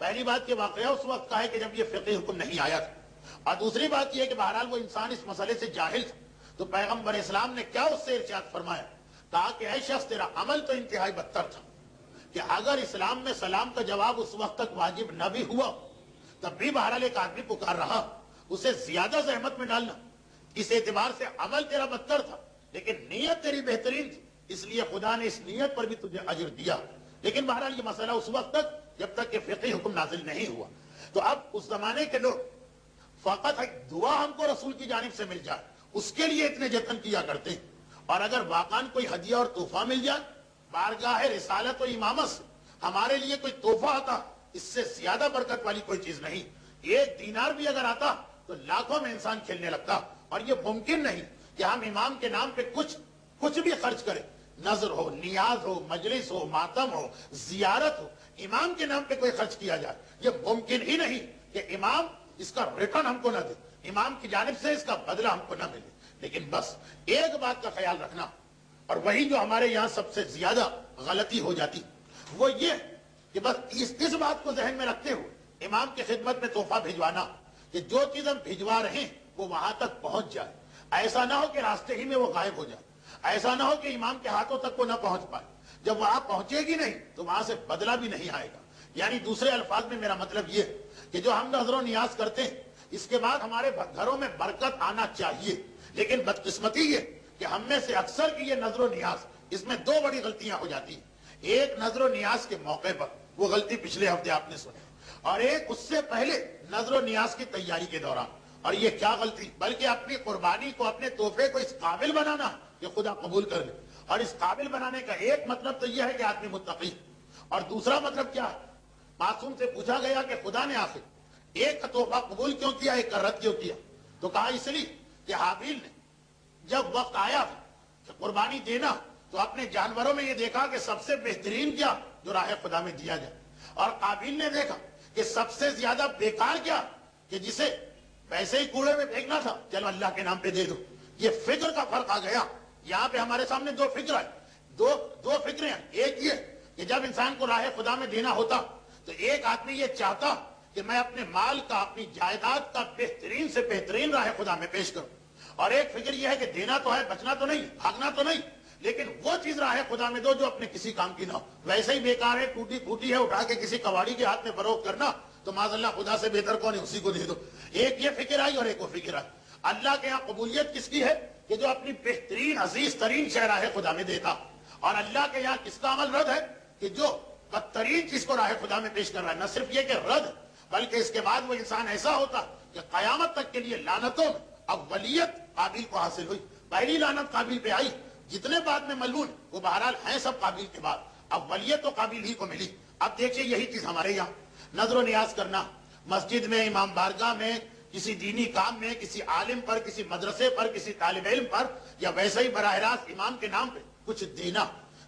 پہلی بات یہ واقعہ اس وقت کا ہے کہ جب یہ فقہی حکم نہیں آیا تھا، اور دوسری بات یہ ہے کہ بہرحال وہ انسان اس مسئلے سے جاہل تھا، تو پیغمبر اسلام نے کیا اس سے ارشاد فرمایا؟ کہا کہ اے شخص تیرا عمل تو انتہائی بدتر تھا، کہ اگر اسلام میں سلام کا جواب اس وقت تک واجب نہ بھی ہوا تب بھی بہرحال ایک آدمی پکار رہا، اسے زیادہ زحمت میں ڈالنا، اس اعتبار سے عمل تیرا بدتر تھا لیکن نیت تیری بہترین تھی، اس لیے خدا نے اس نیت پر بھی تجھے اجر دیا۔ لیکن بہرحال یہ مسئلہ اس وقت تک جب تک کہ فقہی حکم نازل نہیں ہوا۔ تو اب اس زمانے کے لوگ فقط ایک دعا ہم کو رسول کی جانب سے مل جائے اس کے لیے اتنے جتن کیا کرتے ہیں، اور اگر واقعاً کوئی ہدیہ اور تحفہ مل جائے بارگاہ رسالت و امامت سے ہمارے لیے کوئی تحفہ آتا، اس سے زیادہ برکت والی کوئی چیز نہیں۔ ایک دینار بھی اگر آتا تو لاکھوں میں انسان کھیلنے لگتا، اور یہ ممکن نہیں کہ ہم امام کے نام پہ کچھ بھی خرچ کریں، نظر ہو، نیاز ہو، مجلس ہو، ماتم ہو، زیارت ہو، امام کے نام پہ کوئی خرچ کیا جائے، یہ ممکن ہی نہیں کہ امام اس کا ریٹرن ہم کو نہ دے، امام کی جانب سے اس کا بدلہ ہم کو نہ ملے۔ لیکن بس ایک بات کا خیال رکھنا، اور وہی جو ہمارے یہاں سب سے زیادہ غلطی ہو جاتی، وہ یہ کہ بس اس بات کو ذہن میں رکھتے ہوئے امام کی خدمت میں تحفہ بھجوانا کہ جو چیز ہم بھجوا رہے ہیں وہ وہاں تک پہنچ جائے، ایسا نہ ہو کہ راستے ہی میں وہ غائب ہو جائے، ایسا نہ ہو کہ امام کے ہاتھوں تک وہ نہ پہنچ پائے، جب وہاں پہنچے گی نہیں تو وہاں سے بدلہ بھی نہیں آئے گا۔ یعنی دوسرے الفاظ میں میرا مطلب یہ کہ جو ہم نظر و نیاز کرتے ہیں اس کے بعد ہمارے گھروں میں برکت آنا چاہیے، لیکن بدقسمتی یہ کہ ہم میں سے اکثر کی یہ نظر و نیاز، اس میں دو بڑی غلطیاں ہو جاتی ہیں۔ ایک نظر و نیاز کے موقع پر، وہ غلطی پچھلے ہفتے آپ نے سنی، اور ایک اس سے پہلے نظر و نیاز کی تیاری کے دوران۔ اور یہ کیا غلطی، بلکہ اپنی قربانی کو، اپنے تحفے کو اس قابل بنانا کہ خدا قبول کر لے۔ اور اس قابل بنانے کا ایک مطلب تو یہ ہے کہ آدمی متقی، اور دوسرا مطلب کیا ہے؟ معصوم سے پوچھا گیا کہ خدا نے آخر ایک کا تحفہ قبول کیوں کیا، ایک کا رد کیوں کیا؟ تو کہا اس لیے کہ حابیل نے جب وقت آیا کہ قربانی دینا تو اپنے جانوروں میں یہ دیکھا کہ سب سے بہترین کیا جو راہ خدا میں دیا جائے، اور قابیل نے دیکھا کہ سب سے زیادہ بیکار کیا کہ جسے ویسے ہی کوڑے میں پھینکنا تھا، چلو اللہ کے نام پہ دے دو۔ یہ فکر کا فرق آ گیا۔ یہاں پہ ہمارے سامنے دو فکر ہے، دو فکریں ہیں۔ ایک یہ کہ جب انسان کو راہ خدا میں دینا ہوتا تو ایک آدمی یہ چاہتا کہ میں اپنے مال کا، اپنی جائیداد کا بہترین سے بہترین راہ خدا میں پیش کروں، اور ایک فکر یہ ہے کہ دینا تو ہے، بچنا تو نہیں، بھاگنا تو نہیں، لیکن وہ چیز راہ خدا میں دو جو اپنے کسی کام کی نہ ہو، ویسے ہی بیکار ہے، ٹوٹی پھوٹی ہے، اٹھا کے کسی کباڑی کے ہاتھ میں فروخت کرنا، تو معاذ اللہ خدا سے بہتر کون ہے، اسی کو دے دو۔ ایک یہ فکر آئی اور ایک وہ فکر آئی۔ اللہ کے یہاں قبولیت کس کی ہے کہ جو اپنی بہترین عزیز ترین شے راہ خدا میں دیتا، اور اللہ کے یہاں کس کا عمل رد ہے کہ جو بدترین چیز کو راہ خدا میں پیش کر رہا ہے۔ نہ صرف یہ کہ رد، بلکہ اس کے بعد وہ انسان ایسا ہوتا کہ قیامت تک کے لیے لعنتوں میں اولیت قابیل کو حاصل ہوئی۔ پہلی لعنت قابیل پہ آئی، جتنے بعد میں ملعون وہ بہرحال ہیں سب قابیل کے بعد، اولیت تو قابیل ہی کو ملی۔ اب دیکھیے یہی چیز ہمارے یہاں نظر و نیاز کرنا، مسجد میں، امام بارگاہ میں، کسی دینی کام میں، کسی عالم پر، کسی مدرسے پر، کسی طالب علم پر، یا ویسے ہی براہ راست امام کے نام پہ کچھ دینا۔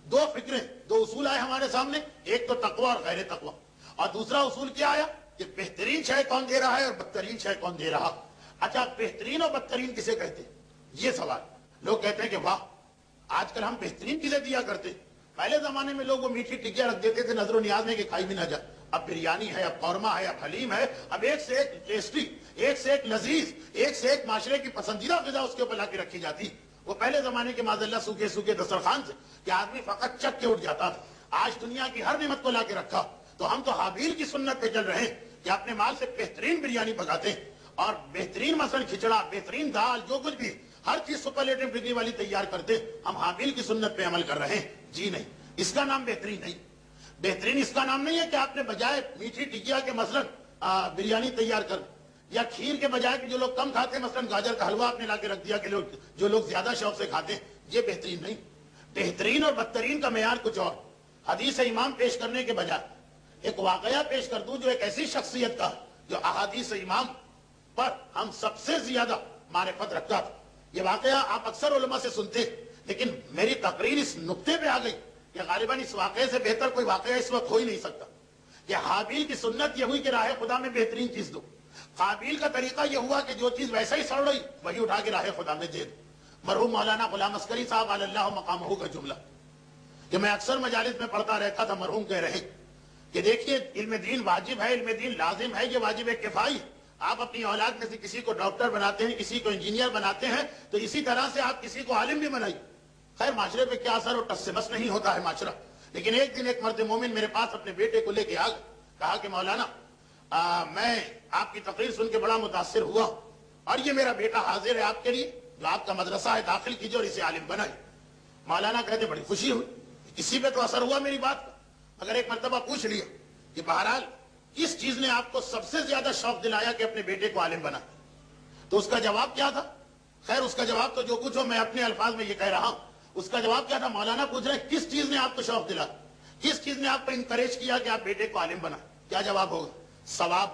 دو فکریں، دو اصول آئے ہمارے سامنے، ایک تو تقوی اور غیر تقوی، اور دوسرا اصول کیا آیا کہ بہترین شے کون دے رہا ہے اور بدترین شے کون دے رہا۔ اچھا بہترین اور بدترین کسے کہتے ہیں؟ یہ سوال لوگ کہتے ہیں کہ واہ آج کل ہم بہترین چیزیں دیا کرتے، پہلے زمانے میں لوگ وہ میٹھی ٹکیاں رکھ دیتے تھے نظر و نیاز میں کہ کھائی بھی نہ جائے، اب بریانی ہے، اب قورمہ ہے، اب حلیم ہے، اب ایک سے ایک ٹیسٹی، ایک سے ایک لذیذ، ایک سے ایک معاشرے کی پسندیدہ غذا اس کے اوپر لا کے رکھی جاتی۔ وہ پہلے زمانے کے معاذ اللہ سوکھے سوکھے دسترخوان سے کہ آدمی فقط چک کے اٹھ جاتا تھا، آج دنیا کی ہر نعمت کو لا کے رکھا۔ تو ہم تو حابیل کی سنت پہ چل رہے ہیں کہ اپنے مال سے بہترین بریانی پکاتے ہیں، اور بہترین مثلا کھچڑا، بہترین دال، جو کچھ بھی ہر چیز سپرلیٹو ڈگری والی تیار کرتے، ہم حابیل کی سنت پہ عمل کر رہے ہیں۔ جی نہیں، اس کا نام بہترین نہیں۔ بہترین اس کا نام نہیں ہے کہ آپ نے بجائے میٹھی ٹکیا کے مثلا بریانی تیار کر، یا کھیر کے بجائے کہ جو لوگ کم کھاتے ہیں مثلا گاجر کا حلوہ آپ نے لا کے رکھ دیا کہ جو لوگ زیادہ شوق سے کھاتے ہیں، یہ بہترین نہیں۔ بہترین اور بدترین کا معیار کچھ اور۔ حدیث امام پیش کرنے کے بجائے ایک واقعہ پیش کر دوں جو ایک ایسی شخصیت کا جو احادیث امام پر ہم سب سے زیادہ معرفت رکھتا تھا۔ یہ واقعہ آپ اکثر علماء سے سنتے، لیکن میری تقریر اس نقطے پہ آ گئی کہ غالباً اس واقعے سے بہتر کوئی واقعہ اس وقت ہو ہی نہیں سکتا کہ حابیل کی سنت یہ ہوئی کہ راہ خدا میں بہترین چیز دو، قابیل کا طریقہ یہ ہوا کہ جو چیز ویسا ہی سڑ رہی وہی اٹھا کے راہ خدا میں دے دو۔ مرحوم مولانا غلام عسکری صاحب علی اللہ مقامہ کا جملہ کہ میں اکثر مجالس میں پڑھتا رہتا تھا، مرحوم کہہ رہے کہ دیکھیے علم دین واجب ہے، علم دین لازم ہے، یہ واجب کفائی ہے۔ آپ اپنی اولاد میں سے کسی کو ڈاکٹر بناتے ہیں، کسی کو انجینئر بناتے ہیں، تو اسی طرح سے آپ کسی کو عالم بھی بنائیے۔ خیر معاشرے پہ کیا اثر ہو، ٹس سے بس نہیں ہوتا ہے معاشرہ۔ لیکن ایک دن ایک مرد مومن میرے پاس اپنے بیٹے کو لے کے آ گیا، کہا کہ مولانا میں آپ کی تقریر سن کے بڑا متاثر ہوا، اور یہ میرا بیٹا حاضر ہے آپ کے لیے، جو آپ کا مدرسہ ہے داخل کیجیے اور اسے عالم بنائیے۔ مولانا کہتے بڑی خوشی ہوئی، کسی پہ تو اثر ہوا میری بات کا۔ اگر ایک مرتبہ پوچھ لیا کہ بہرحال کس چیز نے آپ کو سب سے زیادہ شوق دلایا کہ اپنے بیٹے کو عالم بنا، تو اس کا جواب کیا تھا؟ خیر اس کا جواب تو جو کچھ ہو میں اپنے الفاظ میں یہ کہہ رہا ہوں، اس کا جواب کیا تھا؟ مولانا پوچھ رہے ہیں کس چیز نے آپ کو شوق دلایا، کس چیز نے آپ کو انکریج کیا کہ آپ بیٹے کو عالم بنا؟ کیا جواب ہوگا؟ ثواب۔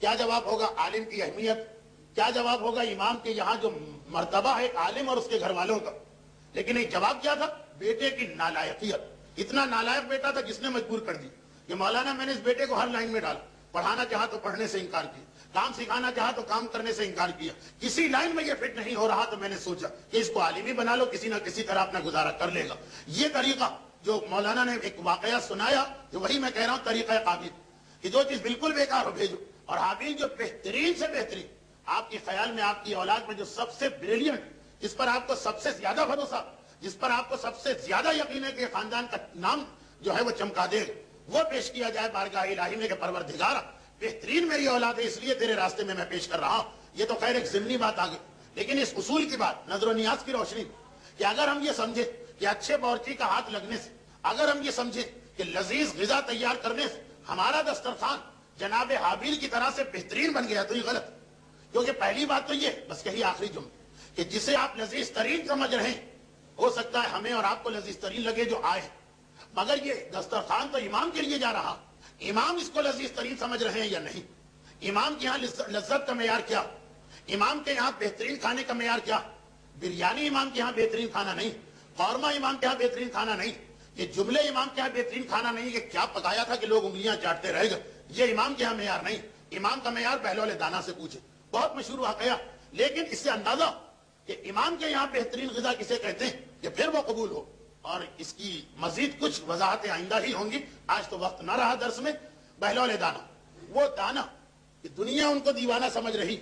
کیا جواب ہوگا؟ عالم کی اہمیت۔ کیا جواب ہوگا؟ امام کے یہاں جو مرتبہ ہے ایک عالم اور اس کے گھر والوں کا۔ لیکن ایک جواب کیا تھا؟ بیٹے کی نالائقیت۔ اتنا نالائق بیٹا تھا جس نے مجبور کر دی کہ مولانا میں نے اس بیٹے کو ہر لائن میں ڈالا، پڑھانا چاہا تو پڑھنے سے انکار کیا، کام سکھانا چاہا تو کام کرنے سے انکار کیا، کسی لائن میں یہ فٹ نہیں ہو رہا تو میں نے سوچا کہ اس کو عالم ہی بنا لو، کسی نہ کسی طرح اپنا گزارا کر لے گا۔ یہ طریقہ جو مولانا نے ایک واقعہ سنایا، جو وہی میں کہہ رہا ہوں طریقہ قابل، کہ جو چیز بالکل بیکار ہو بھیجو، اور حابیل جو بہترین سے بہترین، آپ کے خیال میں آپ کی اولاد میں جو سب سے بریلینٹ، جس پر آپ کو سب سے زیادہ بھروسہ، جس پر آپ کو سب سے زیادہ یقین ہے کہ خاندان کا نام جو ہے وہ چمکا دے گا، وہ پیش کیا جائے بارگاہ الہی میں کہ پروردگارا بہترین میری اولاد ہے، اس لیے تیرے راستے میں پیش کر رہا ہوں۔ یہ تو خیر ایک ضمنی بات آ گئی، لیکن اس اصول کی بات نظر و نیاز کی روشنی میں کہ اگر ہم یہ سمجھیں کہ اچھے باورچی کا ہاتھ لگنے سے، اگر ہم یہ سمجھیں کہ لذیذ غذا تیار کرنے سے ہمارا دسترخوان جناب حابیل کی طرح سے بہترین بن گیا، تو یہ غلط۔ کیونکہ پہلی بات تو یہ، بس یہی آخری جملہ، کہ جسے آپ لذیذ ترین سمجھ رہے ہیں، ہو سکتا ہے ہمیں اور آپ کو لذیذ ترین لگے جو آئے، مگر یہ دسترخوان تو امام کے لیے جا رہا، امام اس کو لذیذ ترین سمجھ رہے ہیں یا نہیں؟ امام کے یہاں لذت کا معیار کیا؟ امام کے یہاں بہترین کھانے کا معیار کیا؟ بریانی امام کے یہاں بہترین کھانا نہیں، قورمہ امام کے یہاں بہترین کھانا نہیں، یہ جملے امام کے یہاں بہترین کھانا نہیں کہ کیا پکایا تھا کہ لوگ انگلیاں چاٹتے رہ گئے، یہ امام کے یہاں معیار نہیں۔ امام کا معیار بہلول دانا سے پوچھے، بہت مشہور واقعہ، لیکن اس سے اندازہ کہ امام کے یہاں بہترین غذا کسے کہتے ہیں کہ پھر وہ قبول ہو۔ اور اس کی مزید کچھ وضاحتیں آئندہ ہی ہوں گی، آج تو وقت نہ رہا درس میں۔ بہلول دانا، وہ دانا کہ دنیا ان کو دیوانہ سمجھ رہی،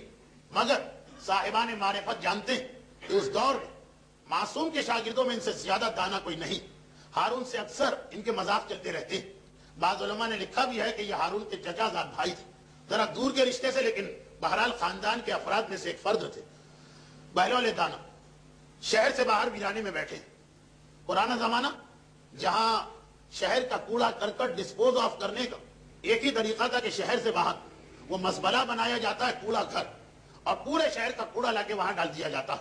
مگر صاحبان معرفت جانتے ہیں کہ اس دور میں معصوم کے شاگردوں میں ان سے زیادہ دانا کوئی نہیں۔ ہارون سے اکثر ان کے مذاق چلتے رہتے ہیں، بعض علماء نے لکھا بھی ہے کہ یہ ہارون کے چچا زاد بھائی تھے، ذرا دور کے رشتے سے، لیکن بہرحال خاندان کے افراد میں سے ایک فرد تھے۔ بہلول دانا شہر سے باہر ویرانے میں بیٹھے، پرانا زمانہ جہاں شہر کا کوڑا کرکٹ ڈسپوز آف کرنے کا ایک ہی طریقہ تھا کہ شہر سے باہر وہ مزبلہ بنایا جاتا ہے، کوڑا گھر، اور پورے شہر کا کوڑا لا کے وہاں ڈال دیا جاتا،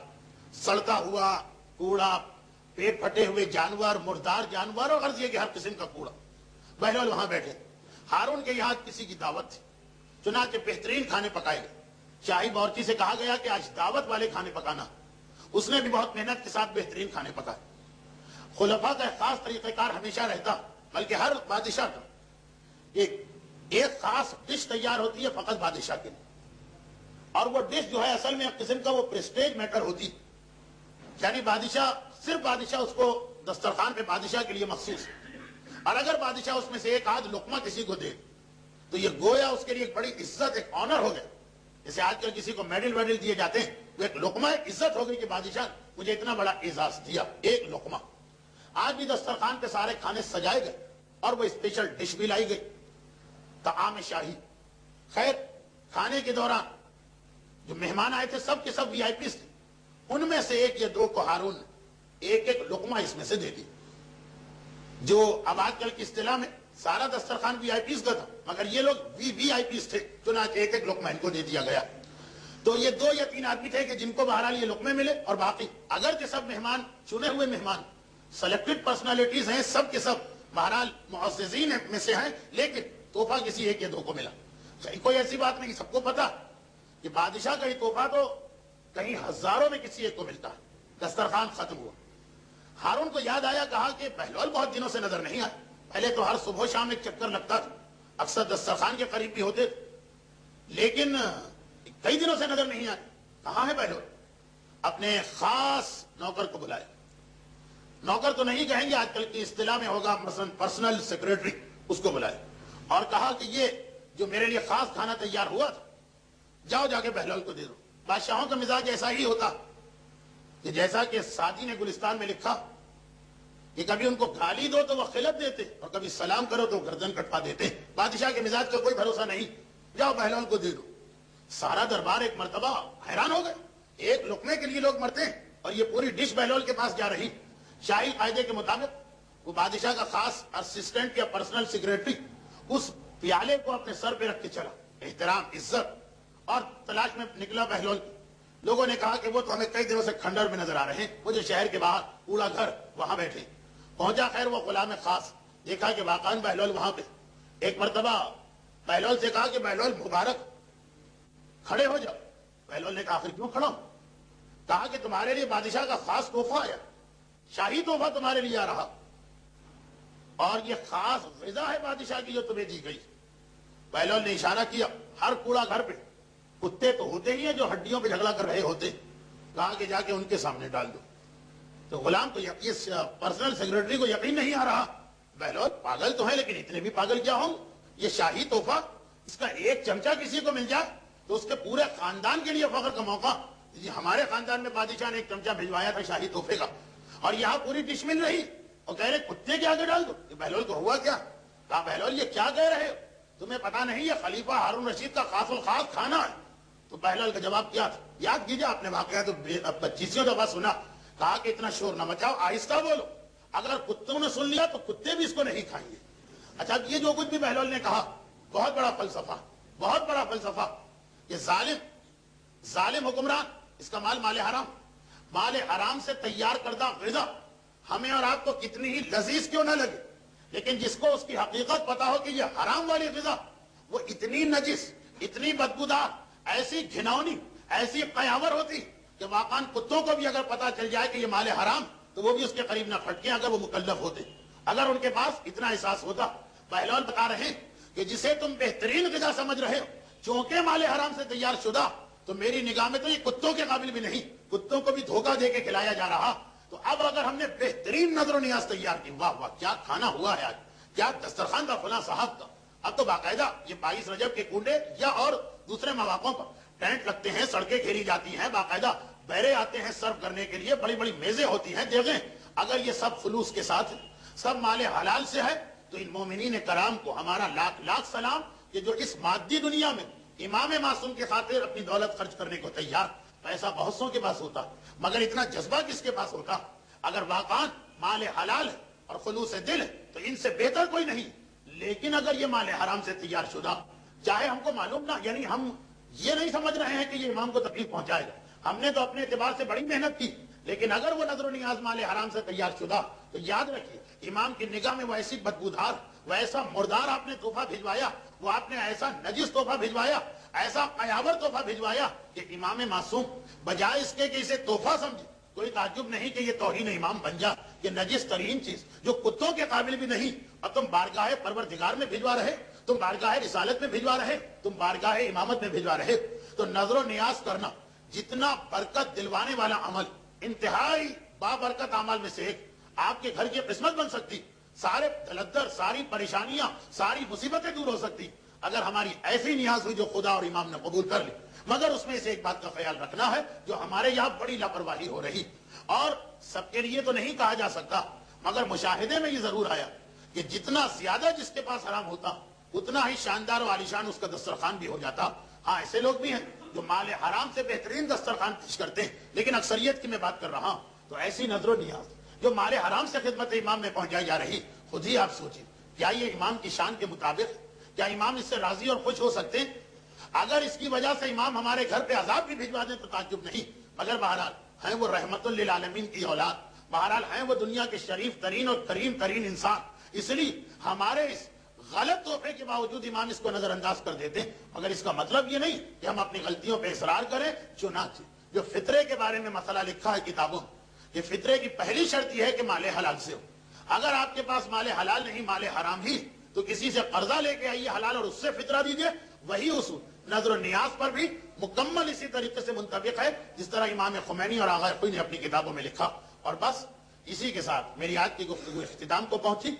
سڑتا ہوا کوڑا، پیٹ پھٹے ہوئے جانور، مردار جانور، اور غرض یہ کہ ہر قسم کا کوڑا۔ بہلول وہاں بیٹھے، ہارون کے یہاں کسی کی دعوت تھی، چنانچہ بہترین کھانے پکائے گئے۔ شاہی باورچی سے کہا گیا کہ آج دعوت والے کھانے پکانا، اس نے بھی بہت محنت کے ساتھ بہترین کھانے پکائے۔ خلفاء کا ایک خاص طریقہ کار ہمیشہ رہتا، بلکہ ہر بادشاہ کا ایک خاص ڈش تیار ہوتی ہے فقط بادشاہ کے لیے، اور وہ ڈش جو ہے اصل میں ایک قسم کا وہ پریسٹیج میٹر ہوتی، یعنی بادشاہ، صرف بادشاہ اس کو دسترخوان پہ بادشاہ کے لیے مخصوص ہے، اور اگر بادشاہ اس میں سے ایک آدھ لقمہ کسی کو دے تو یہ گویا اس کے لیے ایک بڑی عزت، ایک آنر ہو گیا۔ جیسے آج کل کسی کو میڈل ویڈل دیے جاتے ہیں، وہ ایک لقمہ ایک عزت ہو گئی کہ بادشاہ مجھے اتنا بڑا اعزاز دیا، ایک لقمہ۔ آج بھی دسترخوان پہ سارے کھانے سجائے گئے اور وہ اسپیشل ڈش بھی لائی گئی، طعام شاہی۔ خیر کھانے کے دوران جو مہمان آئے تھے سب کے سب وی آئی پیز تھے، ان میں سے ایک یا دو کو ہارون نے ایک ایک لقمہ اس میں سے دے دی، جو اب آج کل کی اصطلاح میں سارا دسترخوان وی آئی پیز کا تھا، مگر یہ لوگ وی آئی پیز تھے، چنانچہ ایک ایک لقمہ ان کو دے دیا گیا۔ تو یہ 2 یا 3 آدمی تھے کہ جن کو بہرحال یہ لقمے ملے، اور باقی اگرچہ سب مہمان چنے ہوئے مہمان سلیکٹڈ پرسنالٹیز ہیں، سب کے سب بہرحال معززین میں سے ہیں، لیکن تحفہ کسی ایک یا دو کو ملا۔ کوئی ایسی بات نہیں، سب کو پتا کہ بادشاہ کا یہ تحفہ تو کہیں ہزاروں میں کسی ایک کو ملتا ہے۔ دسترخوان ختم ہوا، ہارون کو یاد آیا، کہا کہ بہلول بہت دنوں سے نظر نہیں آئے، پہلے تو ہر صبح و شام ایک چکر لگتا تھا، اکثر دسترخوان کے قریب بھی ہوتے تھے، لیکن کئی دنوں سے نظر نہیں آئے، کہاں ہے بہلول؟ اپنے خاص نوکر کو بلایا، نوکر تو نہیں کہیں گے، آج کل کی اصطلاح میں ہوگا مثلا پرسنل سیکریٹری، اس کو بلایا اور کہا کہ یہ جو میرے لیے خاص کھانا تیار ہوا تھا جاؤ جا کے بہلول کو دے دو۔ بادشاہوں کا مزاج ایسا ہی ہوتا کہ جیسا کہ سعدی نے گلستان میں لکھا کہ کبھی ان کو گالی دو تو وہ خلت دیتے اور کبھی سلام کرو تو گردن کٹوا دیتے۔ بادشاہ کے مزاج کا کوئی بھروسہ نہیں، جاؤ بہلول کو دے دو۔ سارا دربار ایک مرتبہ حیران ہو گئے، ایک لقمے کے لیے لوگ مرتے ہیں اور یہ پوری ڈش بہلول کے پاس جا رہی۔ شاہی قاعدے کے مطابق وہ بادشاہ کا خاص اسسٹنٹ یا پرسنل سیکریٹری اس پیالے کو اپنے سر پہ رکھ کے چلا، احترام عزت، اور تلاش میں نکلا بہلول کی۔ لوگوں نے کہا کہ وہ تو ہمیں کئی دنوں سے کھنڈر میں نظر آ رہے ہیں، وہ جو شہر کے باہر کوڑا گھر وہاں بیٹھے۔ پہنچا خیر وہ غلام خاص، دیکھا کہ واقعاً بہلول وہاں پہ۔ ایک مرتبہ بہلول سے کہا کہ بہلول مبارک کھڑے ہو جاؤ۔ بہلول نے کہا آخر کیوں کھڑا ہوں؟ کہا کہ تمہارے لیے بادشاہ کا خاص تحفہ آیا، شاہی تحفہ تمہارے لیے آ رہا، اور یہ خاص غذا ہے بادشاہ کی جو تمہیں دی گئی۔ بہلول نے اشارہ کیا ہر کوڑا گھر پہ کتے تو ہوتے ہی ہیں جو ہڈیوں پہ جھگڑا کر رہے ہوتے، کہا کہ جا کے ان کے سامنے ڈال دو۔ تو غلام تو اس پرسنل سیکریٹری کو یقین نہیں آ رہا، بہلول پاگل تو ہے لیکن اتنے بھی پاگل کیا ہوں، یہ شاہی تحفہ اس کا ایک چمچہ کسی کو مل جائے تو اس کے پورے خاندان کے لیے فخر کا موقع۔ ہمارے خاندان میں بادشاہ نے ایک چمچہ بھجوایا تھا شاہی تحفے کا، اور یہاں پوری ڈش مل رہی اور کہہ رہے کتے کے آگے ڈال دو۔ بہلول کو ہوا کیا؟ کہا بہلول یہ کیا کہہ رہے ہو، تمہیں پتا نہیں یہ خلیفہ ہارون رشید کا خاص الخاص کھانا ہے؟ تو بہلول کا جواب کیا تھا یاد کیجئے، آپ نے واقعہ تو 25 دفعہ سنا۔ کہا کہ اتنا شور نہ مچاؤ، آہستہ بولو، اگر کتوں نے سن لیا تو کتے بھی اس کو نہیں کھائیں گے۔ اچھا یہ جو کچھ بھی بہلول نے کہا بہت بڑا فلسفہ، بہت بڑا فلسفہ۔ یہ ظالم حکمران، اس کا مال حرام سے تیار کردہ غذا ہمیں اور آپ کو کتنی ہی لذیذ کیوں نہ لگے، لیکن جس کو اس کی حقیقت پتا ہو کہ یہ حرام والی غذا وہ اتنی نجس، اتنی بدبودار، ایسی گھناؤنی، ایسی قیاور ہوتی کہ واقعاً کتوں کو بھی اگر پتا چل جائے کہ یہ مال حرام تو وہ بھی اس کے قریب نہ پھٹکیں اگر وہ مکلف ہوتے، اگر ان کے پاس اتنا احساس ہوتا۔ بہلول بتا رہے ہیں کہ جسے تم بہترین غذا سمجھ رہے ہو چونکہ مال حرام سے تیار شدہ، تو میری نگاہ میں تو یہ کتوں کے قابل بھی نہیں، کتوں کو بھی دھوکہ دے کے کھلایا جا رہا۔ تو اب اگر ہم نے بہترین نظر و نیاز تیار کی، واہ واہ کیا کھانا ہوا ہے آج، کیا دسترخوان تھا فلاں صاحب کا۔ اب تو باقاعدہ یہ 22 رجب کے کنڈے یا اور دوسرے مواقعوں پر ٹینٹ لگتے ہیں، سڑکیں گھیری جاتی ہیں، باقاعدہ بیرے آتے ہیں سرو کرنے کے لیے، بڑی بڑی میزیں ہوتی ہیں، دیگیں۔ اگر یہ سب خلوص کے ساتھ ہے، سب مال حلال سے ہے، تو ان مومنین کرام کو ہمارا لاکھ لاکھ سلام کہ جو اس مادی دنیا میں امام معصوم کی خاطر اپنی دولت خرچ کرنے کو تیار۔ پیسہ بہت سو کے پاس ہوتا مگر اتنا جذبہ کس کے پاس ہوتا؟ اگر واقعاً مال حلال ہے اور خلوص دل ہے تو ان سے بہتر کوئی نہیں۔ لیکن اگر یہ مال حرام سے تیار شدہ، چاہے ہم کو معلوم نہ، یعنی ہم یہ نہیں سمجھ رہے ہیں کہ یہ امام کو تکلیف پہنچائے گا، ہم نے تو اپنے اعتبار سے بڑی محنت کی، لیکن اگر وہ نظر و نیاز مال حرام سے تیار شدہ تو یاد رکھیے امام کی نگاہ میں وہ ایسی بدبودار، وہ ایسا مردار آپ نے تحفہ بھجوایا، وہ آپ نے ایسا نجس تحفہ بھجوایا، ایسا قیاور تحفہ بھجوایا کہ امام معصوم بجائے اس کے کہ اسے تحفہ سمجھے، کوئی تعجب نہیں کہ یہ توہین امام بن جا، یہ نجس ترین چیز جو کتوں کے قابل بھی نہیں، اور تم بارگاہ پروردگار میں بھجوا رہے، تم بارگاہ رسالت میں بھجوا رہے، تم بارگاہ امامت میں بھجوا رہے۔ تو نظر و نیاز کرنا جتنا برکت دلوانے والا عمل، انتہائی بابرکت اعمال میں سے ایک، آپ کے گھر کی قسمت بن سکتی، سارے دلدر، ساری پریشانیاں، ساری مصیبتیں دور ہو سکتی اگر ہماری ایسی نیاز ہوئی جو خدا اور امام نے قبول کر لی۔ مگر اس میں سے ایک بات کا خیال رکھنا ہے جو ہمارے یہاں بڑی لاپرواہی ہو رہی، اور سب کے لیے تو نہیں کہا جا سکتا، مگر مشاہدے میں یہ ضرور آیا کہ جتنا زیادہ جس کے پاس حرام ہوتا اتنا ہی شاندار و عالیشان اس کا دسترخوان بھی ہو جاتا۔ ہاں ایسے لوگ بھی ہیں جو مال حرام سے بہترین دسترخوان پیش کرتے ہیں، لیکن اکثریت کی میں بات کر رہا ہوں۔ تو ایسی نظر و نیاز جو مال حرام سے خدمت امام میں پہنچائی جا رہی، خود ہی آپ سوچیں کیا یہ امام کی شان کے مطابق، کیا امام اس سے راضی اور خوش ہو سکتے ہیں؟ اگر اس کی وجہ سے امام ہمارے گھر پہ عذاب بھی بھجوا دیں تو تعجب نہیں، مگر بہرحال ہیں وہ رحمت للعالمین کی اولاد، بہرحال ہیں وہ دنیا کے شریف ترین اور کریم ترین انسان، اس لیے ہمارے اس غلط تحفے کے باوجود امام اس کو نظر انداز کر دیتے ہیں۔ مگر اس کا مطلب یہ نہیں کہ ہم اپنی غلطیوں پہ اصرار کریں۔ چنانچہ جو فطرے کے بارے میں مسئلہ لکھا ہے کتابوں، یہ فطرے کی پہلی شرط یہ ہے کہ مال حلال سے ہو۔ اگر آپ کے پاس مال حلال نہیں، مال حرام ہی، تو کسی سے قرضہ لے کے آئیے حلال اور اس سے فطرہ دیجئے۔ وہی اصول نظر و نیاز پر بھی مکمل اسی طریقے سے منطبق ہے جس طرح امام خمینی اور آغا خوئی نے اپنی کتابوں میں لکھا۔ اور بس اسی کے ساتھ میری آج کی گفتگو اختتام کو پہنچی۔